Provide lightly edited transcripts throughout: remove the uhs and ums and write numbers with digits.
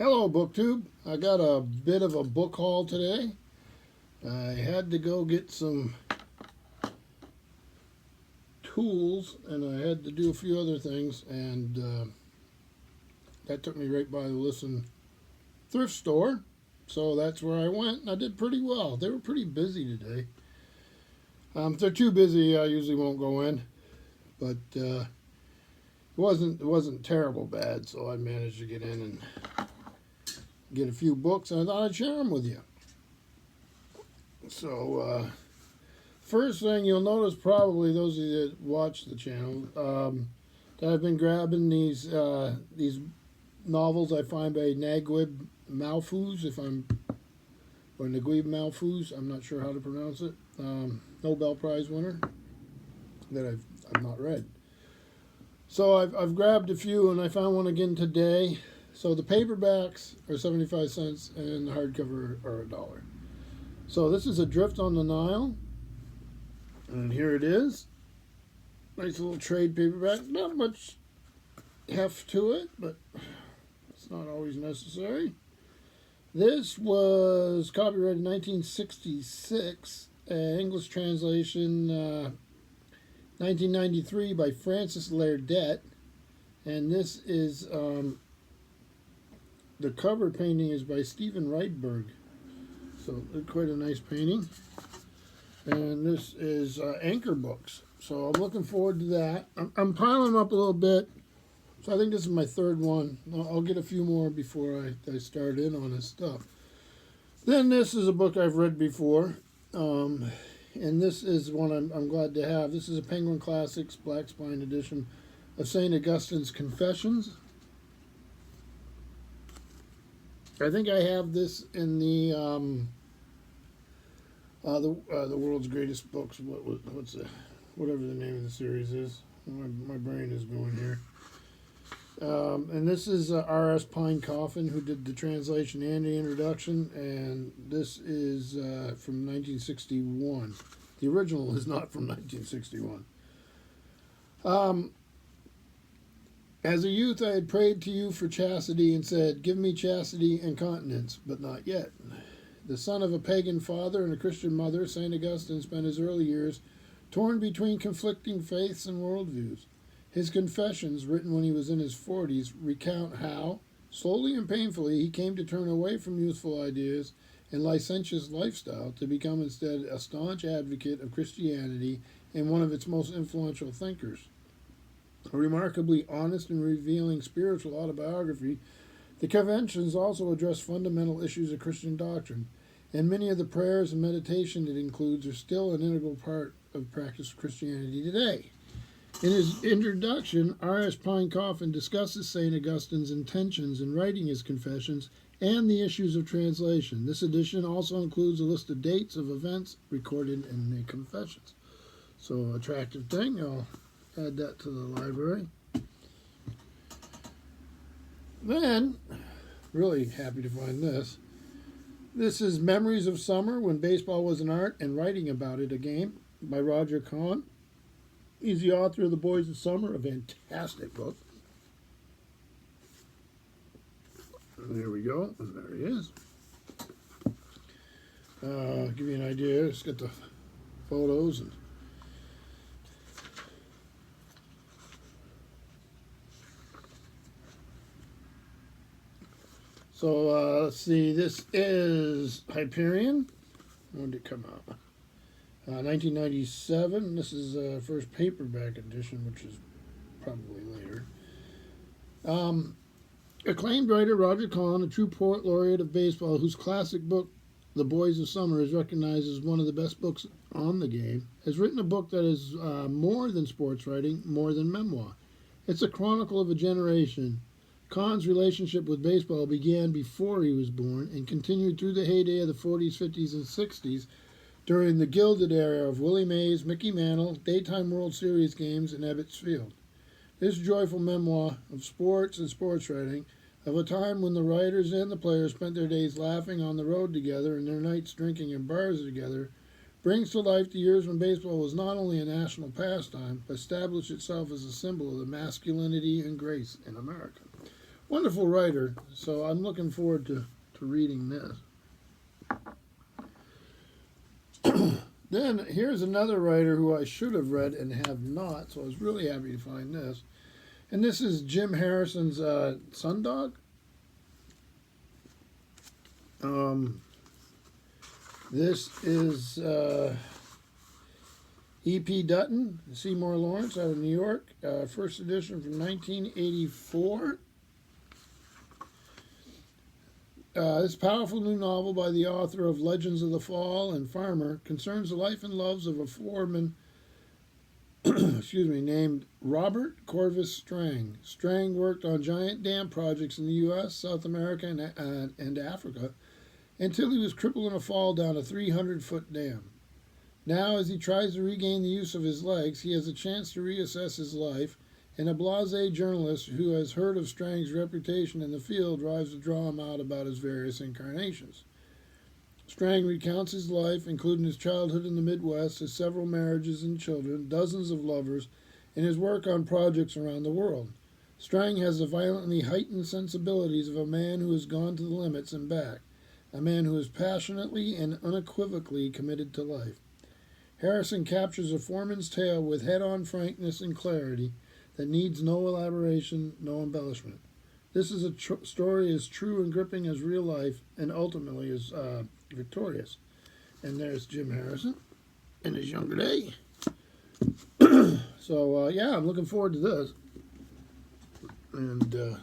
Hello, BookTube. I got a bit of a book haul today. I had to go get some tools, and I had to do a few other things, and that took me right by the Listen thrift store. So that's where I went, and I did pretty well. They were pretty busy today. If they're too busy, I usually won't go in, but it wasn't terrible bad, so I managed to get in and get a few books, and I thought I'd share them with you. So, first thing you'll notice, probably those of you that watch the channel, that I've been grabbing these novels I find by Naghib Mahfouz, or Naghib Mahfouz, I'm not sure how to pronounce it, Nobel Prize winner, that I've not read. So I've grabbed a few, and I found one again today. So the paperbacks are 75 cents and the hardcover are $1. So this is Adrift on the Nile, and here it is. Nice little trade paperback. Not much heft to it, but it's not always necessary. This was copyrighted 1966, English translation 1993 by Francis Lerdet, and this is the cover painting is by Stephen Rydberg, so quite a nice painting. And this is Anchor Books, so I'm looking forward to that. I'm piling them up a little bit, so I think this is my third one. I'll get a few more before I start in on this stuff. Then this is a book I've read before, and this is one I'm glad to have. This is a Penguin Classics Black Spine edition of St. Augustine's Confessions. I think I have this in the world's greatest books. Whatever the name of the series is. My brain is going here. And this is R.S. Pine Coffin, who did the translation and the introduction, and this is from 1961. The original is not from 1961. As a youth, I had prayed to you for chastity and said, give me chastity and continence, but not yet. The son of a pagan father and a Christian mother, St. Augustine spent his early years torn between conflicting faiths and worldviews. His confessions, written when he was in his 40s, recount how, slowly and painfully, he came to turn away from youthful ideas and licentious lifestyle to become instead a staunch advocate of Christianity and one of its most influential thinkers. A remarkably honest and revealing spiritual autobiography, the Confessions also address fundamental issues of Christian doctrine, and many of the prayers and meditation it includes are still an integral part of practice of Christianity today. In his introduction, R.S. Pine Coffin discusses St. Augustine's intentions in writing his Confessions and the issues of translation. This edition also includes a list of dates of events recorded in the Confessions. So, attractive thing. I'll add that to the library. Then, really happy to find this. This is Memories of Summer, When Baseball Was an Art and Writing About It, a Game, by Roger Kahn. He's the author of The Boys of Summer, a fantastic book. And there we go, and there he is. Give you an idea, just got the photos and so let's see, this is Hyperion. When did it come out? 1997. This is first paperback edition, which is probably later. Acclaimed writer Roger Kahn, a true poet laureate of baseball, whose classic book, The Boys of Summer, is recognized as one of the best books on the game, has written a book that is more than sports writing, more than memoir. It's a chronicle of a generation. Kahn's relationship with baseball began before he was born and continued through the heyday of the 40s, 50s, and 60s during the Gilded era of Willie Mays, Mickey Mantle, daytime World Series games, and Ebbets Field. This joyful memoir of sports and sports writing, of a time when the writers and the players spent their days laughing on the road together and their nights drinking in bars together, brings to life the years when baseball was not only a national pastime, but established itself as a symbol of the masculinity and grace in America. Wonderful writer. So I'm looking forward to reading this. Then here's another writer who I should have read and have not, so I was really happy to find this. And this is Jim Harrison's Sundog. This is E.P. Dutton, Seymour Lawrence out of New York. First edition from 1984. This powerful new novel by the author of Legends of the Fall and Farmer concerns the life and loves of a foreman named Robert Corvus Strang. Strang worked on giant dam projects in the U.S., South America, and Africa until he was crippled in a fall down a 300-foot dam. Now, as he tries to regain the use of his legs, he has a chance to reassess his life, and a blasé journalist who has heard of Strang's reputation in the field tries to draw him out about his various incarnations. Strang recounts his life, including his childhood in the Midwest, his several marriages and children, dozens of lovers, and his work on projects around the world. Strang has the violently heightened sensibilities of a man who has gone to the limits and back, a man who is passionately and unequivocally committed to life. Harrison captures a foreman's tale with head-on frankness and clarity that needs no elaboration, no embellishment. This is a story as true and gripping as real life, and ultimately as victorious. And there's Jim Harrison in his younger day. So, yeah, I'm looking forward to this. And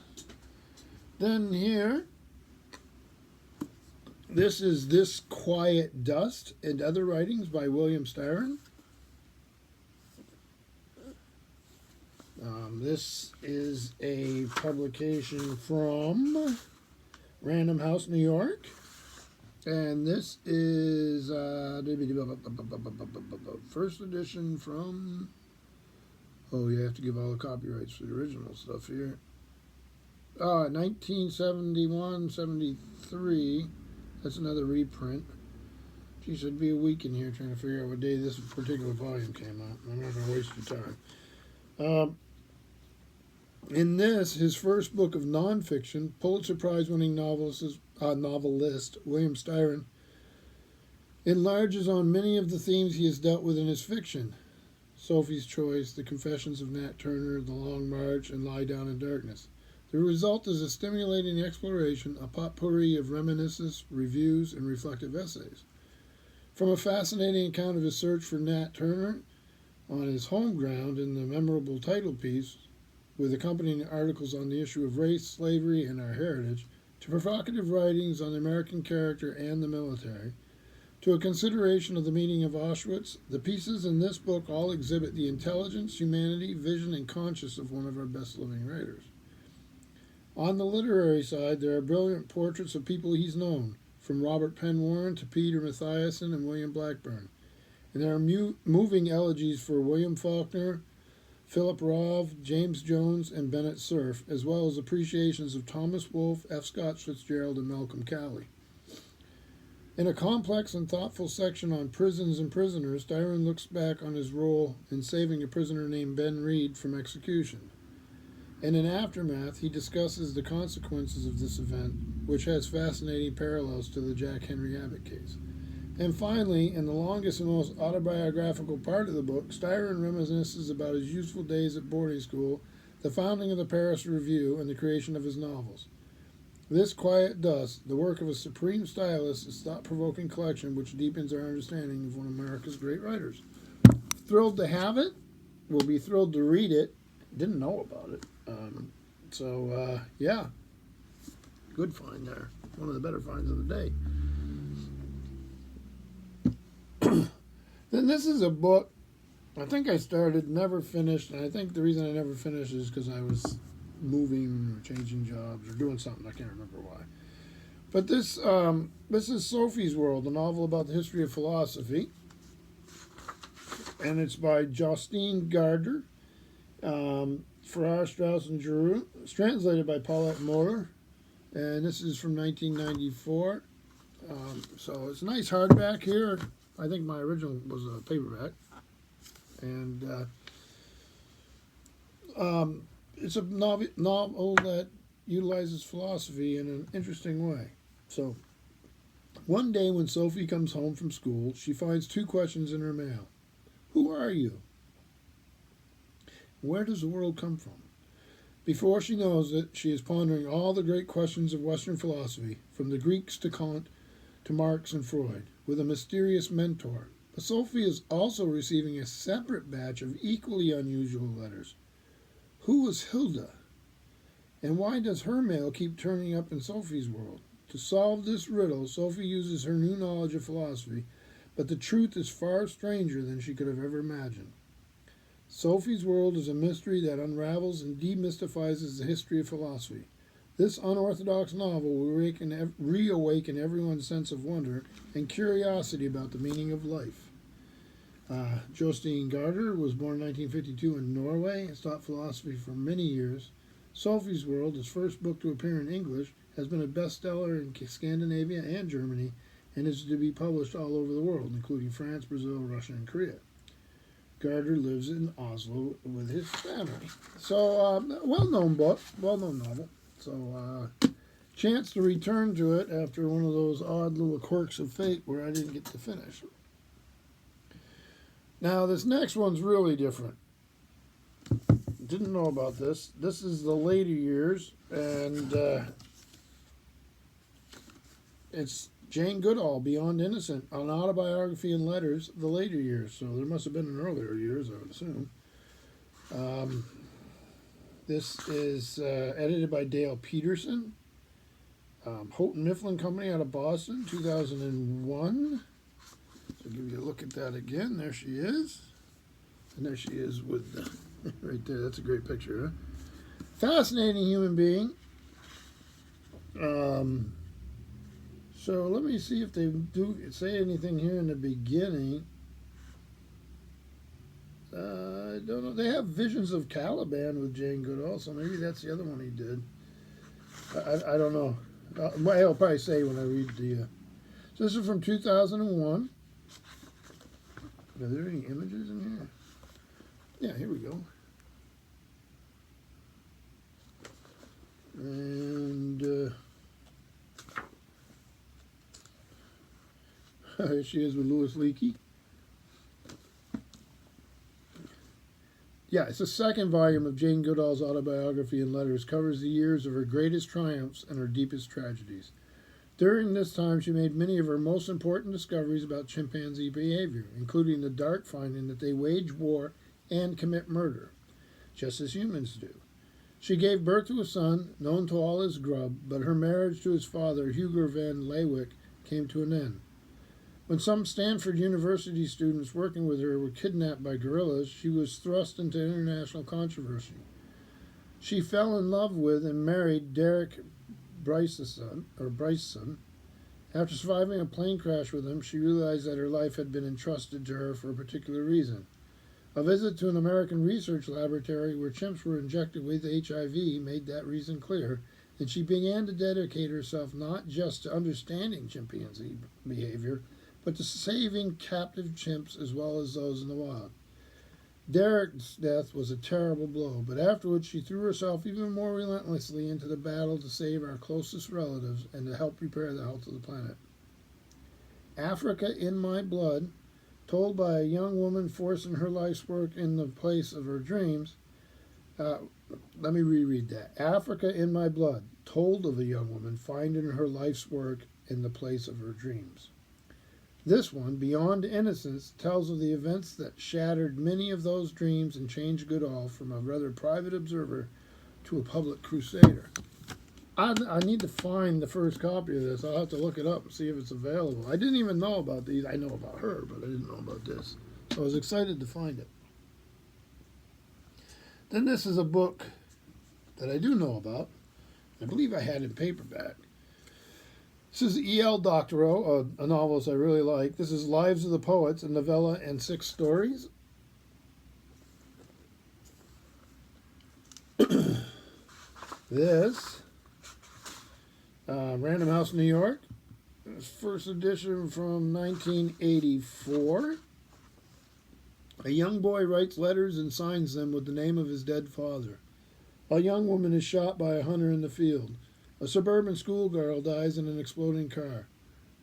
then here, this is This Quiet Dust and Other Writings by William Styron. This is a publication from Random House, New York. And this is first edition from... Oh, you have to give all the copyrights for the original stuff here. 1971, 73. That's another reprint. Geez, I'd be a week in here trying to figure out what day this particular volume came out. I'm not going to waste your time. In this, his first book of nonfiction, Pulitzer Prize-winning novelist William Styron enlarges on many of the themes he has dealt with in his fiction. Sophie's Choice, The Confessions of Nat Turner, The Long March, and Lie Down in Darkness. The result is a stimulating exploration, a potpourri of reminiscences, reviews, and reflective essays. From a fascinating account of his search for Nat Turner on his home ground in the memorable title piece, with accompanying articles on the issue of race, slavery, and our heritage, to provocative writings on the American character and the military, to a consideration of the meaning of Auschwitz, the pieces in this book all exhibit the intelligence, humanity, vision, and conscience of one of our best living writers. On the literary side, there are brilliant portraits of people he's known, from Robert Penn Warren to Peter Mathiasson and William Blackburn. And there are moving elegies for William Faulkner, Philip Roth, James Jones, and Bennett Cerf, as well as appreciations of Thomas Wolfe, F. Scott Fitzgerald, and Malcolm Cowley. In a complex and thoughtful section on prisons and prisoners, Styron looks back on his role in saving a prisoner named Ben Reed from execution. And in Aftermath, he discusses the consequences of this event, which has fascinating parallels to the Jack Henry Abbott case. And finally, in the longest and most autobiographical part of the book, Styron reminisces about his youthful days at boarding school, the founding of the Paris Review, and the creation of his novels. This Quiet Dust, the work of a supreme stylist, is a thought-provoking collection which deepens our understanding of one of America's great writers. Thrilled to have it. We'll be thrilled to read it. Didn't know about it. Yeah. Good find there. One of the better finds of the day. Then this is a book I think I started, never finished, and I think the reason I never finished is because I was moving or changing jobs or doing something. I can't remember why. But this is Sophie's World, a novel about the history of philosophy. And it's by Justine Gardner, Farrar, Straus, and Giroux. It's translated by Paulette Moeller. And this is from 1994. So it's a nice hardback here. I think my original was a paperback. And it's a novel that utilizes philosophy in an interesting way. So, one day when Sophie comes home from school, she finds two questions in her mail. Who are you? Where does the world come from? Before she knows it, she is pondering all the great questions of Western philosophy, from the Greeks to Kant to Marx and Freud, with a mysterious mentor. But Sophie is also receiving a separate batch of equally unusual letters. Who was Hilda? And why does her mail keep turning up in Sophie's world? To solve this riddle, Sophie uses her new knowledge of philosophy, but the truth is far stranger than she could have ever imagined. Sophie's world is a mystery that unravels and demystifies the history of philosophy. This unorthodox novel will reawaken everyone's sense of wonder and curiosity about the meaning of life. Jostein Gaarder was born in 1952 in Norway and taught philosophy for many years. Sophie's World, his first book to appear in English, has been a bestseller in Scandinavia and Germany and is to be published all over the world, including France, Brazil, Russia, and Korea. Gaarder lives in Oslo with his family. So, well-known book, well-known novel. So, chance to return to it after one of those odd little quirks of fate where I didn't get to finish. Now, this next one's really different. Didn't know about this. This is the later years, and it's Jane Goodall, Beyond Innocent, an autobiography and letters, the later years. So there must have been in earlier years, I would assume. This is edited by Dale Peterson. Houghton Mifflin Company out of Boston, 2001. So give you a look at that again. There she is. And there she is with the, right there. That's a great picture, huh? Fascinating human being. So let me see if they do say anything here in the beginning. I don't know. They have Visions of Caliban with Jane Goodall, so maybe that's the other one he did. I don't know. I'll probably say when I read the... So this is from 2001. Are there any images in here? Yeah, here we go. And here she is with Louis Leakey. Yeah, it's the second volume of Jane Goodall's autobiography and letters, covers the years of her greatest triumphs and her deepest tragedies. During this time, she made many of her most important discoveries about chimpanzee behavior, including the dark finding that they wage war and commit murder, just as humans do. She gave birth to a son, known to all as Grub, but her marriage to his father, Hugo van Leeuwenhoek, came to an end. When some Stanford University students working with her were kidnapped by guerrillas, she was thrust into international controversy. She fell in love with and married Derek Bryson. After surviving a plane crash with him, she realized that her life had been entrusted to her for a particular reason. A visit to an American research laboratory where chimps were injected with HIV made that reason clear, and she began to dedicate herself not just to understanding chimpanzee behavior, but to saving captive chimps as well as those in the wild. Derek's death was a terrible blow, but afterwards she threw herself even more relentlessly into the battle to save our closest relatives and to help repair the health of the planet. Africa in My Blood, told by a young woman forcing her life's work in the place of her dreams. Let me reread that. Africa in My Blood, told of a young woman finding her life's work in the place of her dreams. This one, Beyond Innocence, tells of the events that shattered many of those dreams and changed Goodall from a rather private observer to a public crusader. I need to find the first copy of this. I'll have to look it up and see if it's available. I didn't even know about these. I know about her, but I didn't know about this. So I was excited to find it. Then this is a book that I do know about. I believe I had in paperback. This is E.L. Doctorow, a novelist I really like. This is Lives of the Poets, a novella and 6 stories. This, Random House, New York. First edition from 1984. A young boy writes letters and signs them with the name of his dead father. A young woman is shot by a hunter in the field. A suburban schoolgirl dies in an exploding car.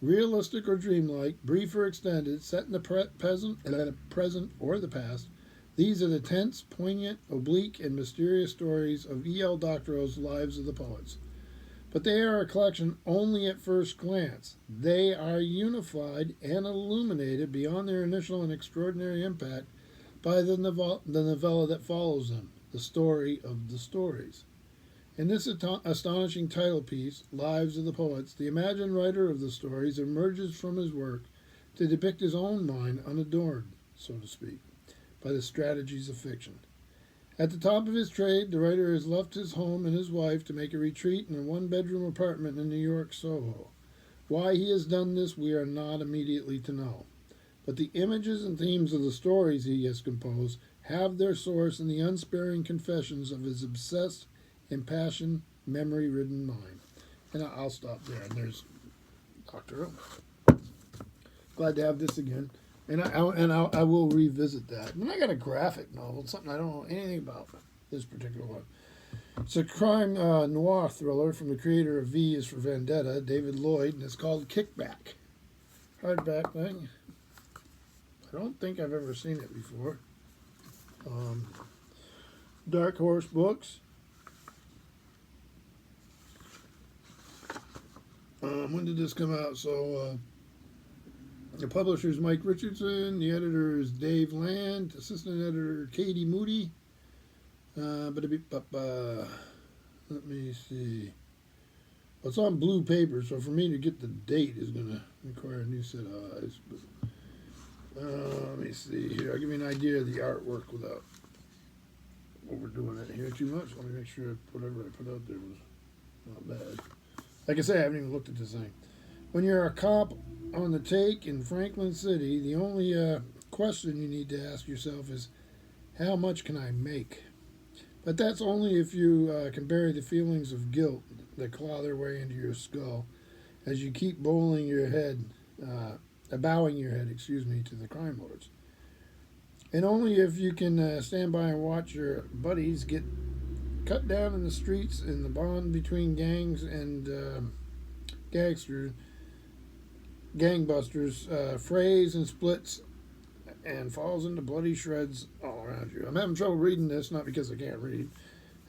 Realistic or dreamlike, brief or extended, set in the present or the past, these are the tense, poignant, oblique, and mysterious stories of E.L. Doctorow's Lives of the Poets. But they are a collection only at first glance. They are unified and illuminated beyond their initial and extraordinary impact by the novella that follows them, the story of the stories. In this astonishing title piece, Lives of the Poets, the imagined writer of the stories emerges from his work to depict his own mind unadorned, so to speak, by the strategies of fiction. At the top of his trade, the writer has left his home and his wife to make a retreat in a one-bedroom apartment in New York, Soho. Why he has done this, we are not immediately to know. But the images and themes of the stories he has composed have their source in the unsparing confessions of his obsessed, impassioned, memory-ridden mind. And I'll stop there. And there's Doctorow. Glad to have this again. And I will revisit that. And I got a graphic novel, something I don't know anything about, this particular one. It's a crime noir thriller from the creator of V is for Vendetta, David Lloyd, and it's called Kickback. Hardback thing. I don't think I've ever seen it before. Dark Horse Books. When did this come out? So, the publisher is Mike Richardson. The editor is Dave Land. Assistant editor Katie Moody. Let me see. Well, it's on blue paper, so for me to get the date is going to require a new set of eyes. But, let me see here. I'll give you an idea of the artwork without overdoing it here too much. Let me make sure whatever I put out there was not bad. Like I say, I haven't even looked at this thing. When you're a cop on the take in Franklin City, the only question you need to ask yourself is, how much can I make? But that's only if you can bury the feelings of guilt that claw their way into your skull as you keep bowing your head, to the crime lords. And only if you can stand by and watch your buddies get cut down in the streets in the bond between gangs and gangbusters frays and splits and falls into bloody shreds all around you. I'm having trouble reading this, not because I can't read.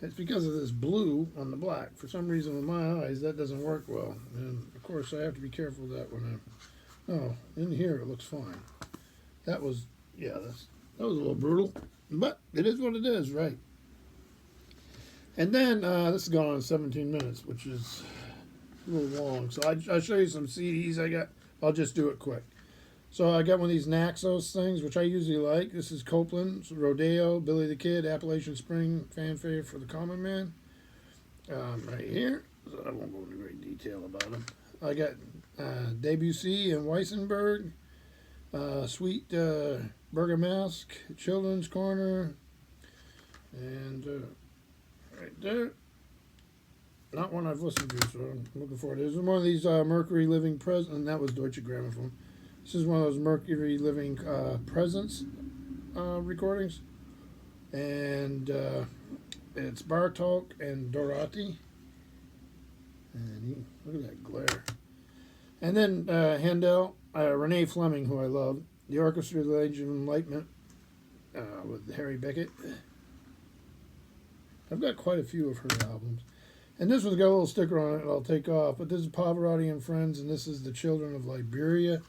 It's because of this blue on the black. For some reason with my eyes, that doesn't work well. And, of course, I have to be careful of that when in here it looks fine. That was a little brutal. But it is what it is, right? And then, this is going on 17 minutes, which is a little long. So I'll show you some CDs I got. I'll just do it quick. So I got one of these Naxos things, which I usually like. This is Copeland's Rodeo, Billy the Kid, Appalachian Spring, Fanfare for the Common Man. Right here. So I won't go into great detail about them. I got Debussy and Weissenberg, Sweet Bergamasque, Children's Corner, and right there. Not one I've listened to, so I'm looking forward to it. This is one of these Mercury Living Presents, and that was Deutsche Grammophon. This is one of those Mercury Living Presents recordings. And it's Bartok and Dorothy. And look at that glare. And then Handel, Renee Fleming, who I love. The Orchestra of the Age of Enlightenment with Harry Beckett. I've got quite a few of her albums. And this one's got a little sticker on it I'll take off. But this is Pavarotti and Friends, and this is The Children of Liberia.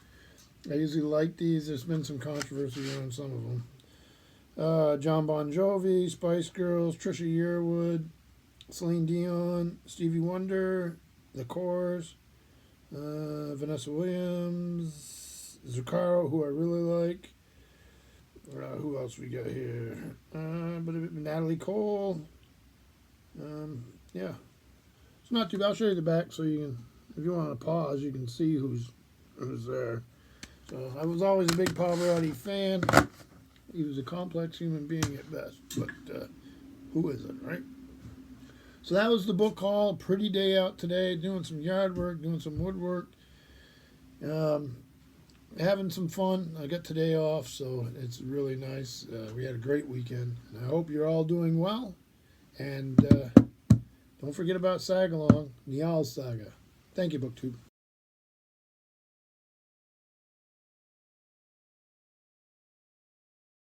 I usually like these. There's been some controversy around some of them. John Bon Jovi, Spice Girls, Trisha Yearwood, Celine Dion, Stevie Wonder, The Corrs, Vanessa Williams, Zucchero, who I really like. Who else we got here? Natalie Cole. Yeah. It's not too bad. I'll show you the back so you can, if you want to pause, you can see who's there. So I was always a big Pavarotti fan. He was a complex human being at best, but who isn't, right? So that was the book haul. Pretty day out today, doing some yard work, doing some woodwork, having some fun. I got today off, so it's really nice. We had a great weekend, and I hope you're all doing well. And don't forget about Sagalong, Nial's Saga. Thank you, BookTube.